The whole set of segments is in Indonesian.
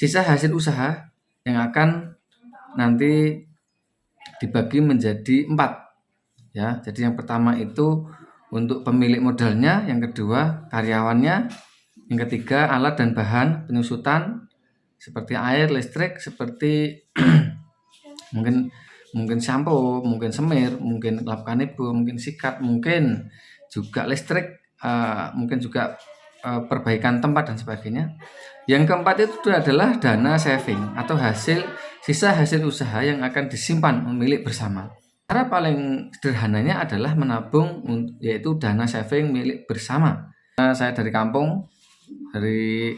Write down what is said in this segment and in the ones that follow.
sisa hasil usaha yang akan nanti dibagi menjadi 4 ya. Jadi yang pertama itu untuk pemilik modalnya, yang kedua karyawannya, yang ketiga alat dan bahan penyusutan seperti air, listrik, seperti mungkin sampo, mungkin semir, mungkin lap kanibo, mungkin sikat, mungkin juga listrik, mungkin juga perbaikan tempat dan sebagainya. Yang keempat itu adalah dana saving atau sisa hasil usaha yang akan disimpan milik bersama. Cara paling sederhananya adalah menabung, yaitu dana saving milik bersama. Saya dari kampung, dari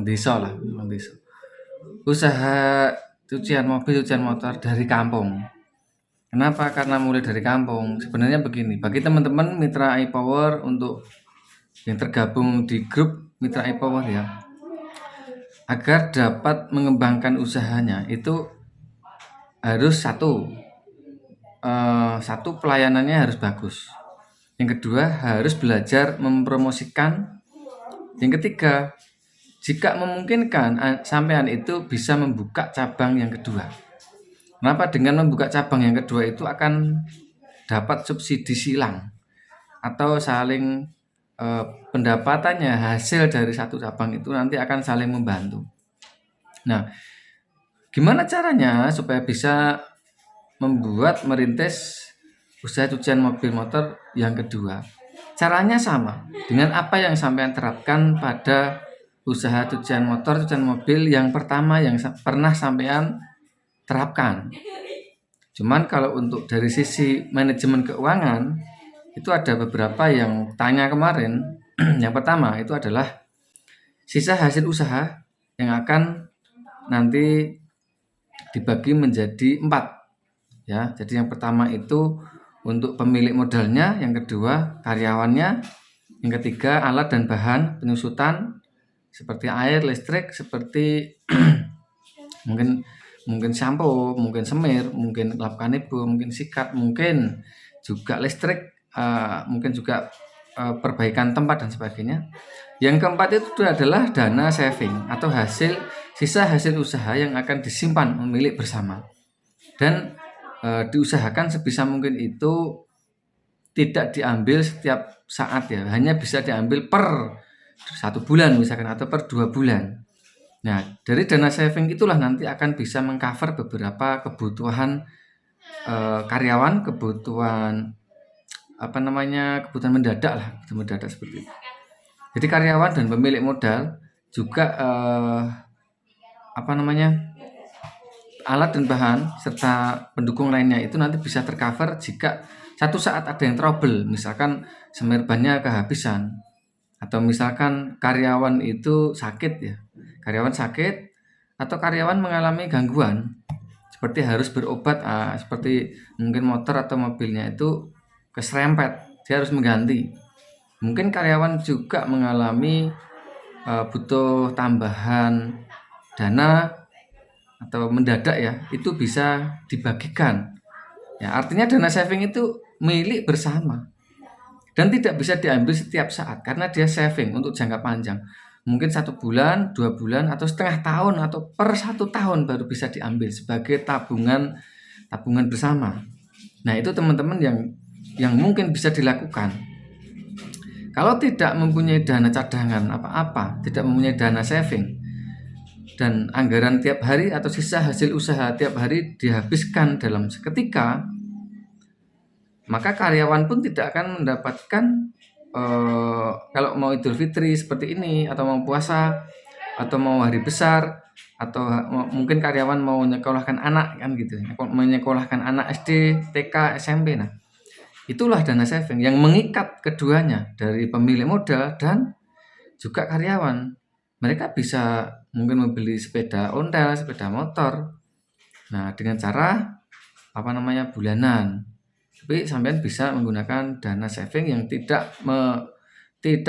desa lah, desa. Usaha cucian mobil, cucian motor dari kampung. Kenapa? Karena mulai dari kampung. Sebenarnya begini, bagi teman-teman mitra iPower untuk yang tergabung di grup mitra iPower ya, agar dapat mengembangkan usahanya itu harus satu pelayanannya harus bagus. Yang kedua harus belajar mempromosikan. Yang ketiga, jika memungkinkan sampean itu bisa membuka cabang yang kedua. Kenapa? Dengan membuka cabang yang kedua itu akan dapat subsidi silang atau saling pendapatannya, hasil dari satu cabang itu nanti akan saling membantu. Nah, gimana caranya supaya bisa merintis usaha cucian mobil motor yang kedua? Caranya sama dengan apa yang sampean terapkan pada usaha cucian motor, cucian mobil yang pertama yang pernah sampean terapkan. Cuman kalau untuk dari sisi manajemen keuangan itu ada beberapa yang tanya kemarin. Yang pertama itu adalah sisa hasil usaha yang akan nanti dibagi menjadi 4 ya. Jadi yang pertama itu untuk pemilik modalnya, yang kedua karyawannya, yang ketiga alat dan bahan penyusutan seperti air, listrik, seperti mungkin sampo, mungkin semir, mungkin lap kanibo, mungkin sikat, mungkin juga listrik, mungkin juga perbaikan tempat dan sebagainya. Yang keempat itu adalah dana saving atau sisa hasil usaha yang akan disimpan milik bersama. Dan diusahakan sebisa mungkin itu tidak diambil setiap saat ya, hanya bisa diambil per 1 bulan misalkan atau per 2 bulan. Nah, dari dana saving itulah nanti akan bisa mengcover beberapa kebutuhan karyawan, kebutuhan mendadak seperti itu. Jadi karyawan dan pemilik modal juga alat dan bahan serta pendukung lainnya itu nanti bisa tercover jika satu saat ada yang trouble, misalkan semir bannya kehabisan atau misalkan karyawan itu sakit ya. Karyawan sakit atau karyawan mengalami gangguan seperti harus berobat, seperti mungkin motor atau mobilnya itu keserempet, dia harus mengganti. Mungkin karyawan juga mengalami butuh tambahan dana atau mendadak ya, itu bisa dibagikan. Ya, artinya dana saving itu milik bersama dan tidak bisa diambil setiap saat karena dia saving untuk jangka panjang. Mungkin 1 bulan, 2 bulan, atau setengah tahun, atau per 1 tahun baru bisa diambil sebagai tabungan bersama. Nah, itu teman-teman yang mungkin bisa dilakukan. Kalau tidak mempunyai dana cadangan apa-apa, tidak mempunyai dana saving, dan anggaran tiap hari atau sisa hasil usaha tiap hari dihabiskan dalam seketika, maka karyawan pun tidak akan mendapatkan kalau mau Idul Fitri seperti ini, atau mau puasa, atau mau hari besar, atau mungkin karyawan mau menyekolahkan anak kan gitu, menyekolahkan anak SD, TK, SMP. Nah, itulah dana saving yang mengikat keduanya, dari pemilik modal dan juga karyawan. Mereka bisa mungkin membeli sepeda ontel, sepeda motor. Nah, dengan cara bulanan. Tapi sampean bisa menggunakan dana saving yang tidak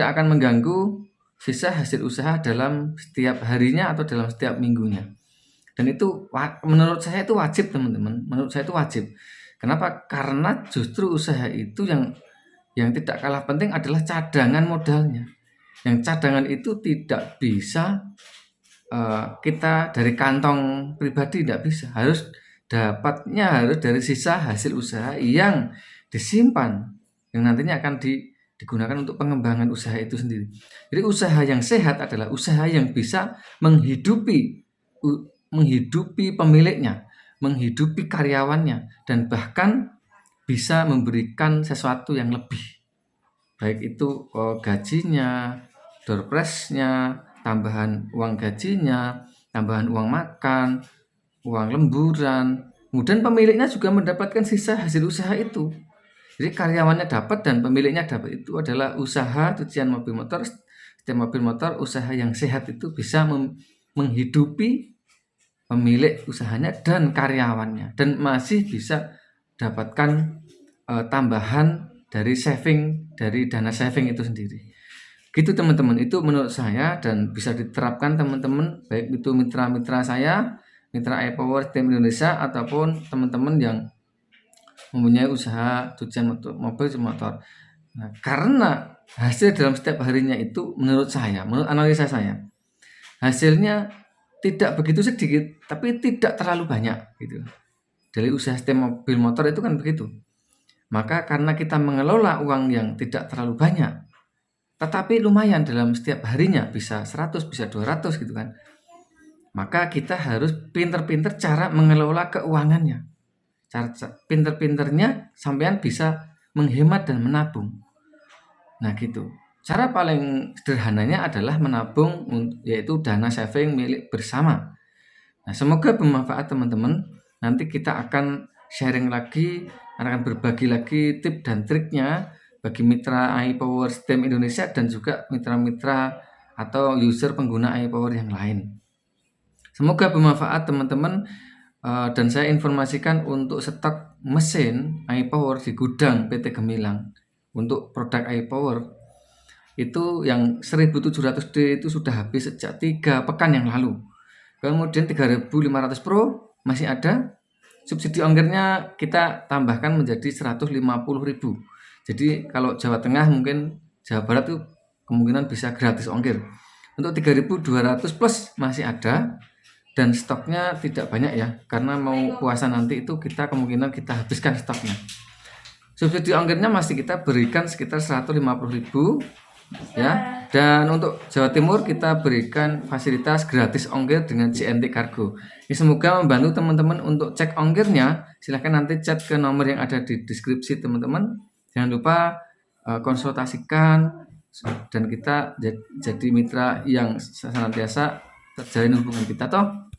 akan mengganggu sisa hasil usaha dalam setiap harinya atau dalam setiap minggunya. Dan itu menurut saya itu wajib, teman-teman. Menurut saya itu wajib. Kenapa? Karena justru usaha itu yang tidak kalah penting adalah cadangan modalnya. Yang cadangan itu tidak bisa kita dari kantong pribadi tidak bisa, dapatnya harus dari sisa hasil usaha yang disimpan, yang nantinya akan digunakan untuk pengembangan usaha itu sendiri. Jadi usaha yang sehat adalah usaha yang bisa menghidupi pemiliknya, menghidupi karyawannya, dan bahkan bisa memberikan sesuatu yang lebih. Baik itu gajinya, door prize-nya, tambahan uang gajinya, tambahan uang makan, uang lemburan. Kemudian pemiliknya juga mendapatkan sisa hasil usaha itu. Jadi karyawannya dapat dan pemiliknya dapat. Itu adalah usaha cucian mobil motor. Setiap mobil motor usaha yang sehat itu bisa menghidupi pemilik usahanya dan karyawannya, dan masih bisa dapatkan tambahan dari dana saving itu sendiri. Gitu teman-teman, itu menurut saya dan bisa diterapkan teman-teman, baik itu mitra-mitra saya, mitra iPower Steam Indonesia, ataupun teman-teman yang mempunyai usaha cucian mobil motor. Nah, karena hasil dalam setiap harinya itu menurut analisa saya, hasilnya tidak begitu sedikit, tapi tidak terlalu banyak gitu. Dari usaha setem mobil motor itu kan begitu. Maka karena kita mengelola uang yang tidak terlalu banyak, tetapi lumayan dalam setiap harinya, bisa 100, bisa 200 gitu kan. Maka kita harus pinter-pinter cara mengelola keuangannya. Pinter-pinternya sampean bisa menghemat dan menabung. Nah gitu. Cara paling sederhananya adalah menabung, yaitu dana saving milik bersama. Nah, semoga bermanfaat teman-teman. Nanti kita akan sharing lagi, akan berbagi lagi tips dan triknya bagi mitra iPower Steam Indonesia dan juga mitra-mitra atau user pengguna iPower yang lain. Semoga bermanfaat teman-teman. Dan saya informasikan untuk stok mesin iPower di gudang PT Gemilang untuk produk iPower itu yang 1700D itu sudah habis sejak 3 pekan yang lalu. Kemudian 3500 Pro masih ada. Subsidi ongkirnya kita tambahkan menjadi 150.000. Jadi kalau Jawa Tengah, mungkin Jawa Barat tuh kemungkinan bisa gratis ongkir. Untuk 3200 plus masih ada dan stoknya tidak banyak ya, karena mau puasa nanti itu kita kemungkinan kita habiskan stoknya. Subsidi ongkirnya masih kita berikan sekitar 150.000 ya. Dan untuk Jawa Timur kita berikan fasilitas gratis ongkir dengan JNT Cargo. Ini semoga membantu teman-teman untuk cek ongkirnya. Silahkan nanti chat ke nomor yang ada di deskripsi teman-teman. Jangan lupa konsultasikan dan kita jadi mitra yang senantiasa terjalin hubungan kita toh.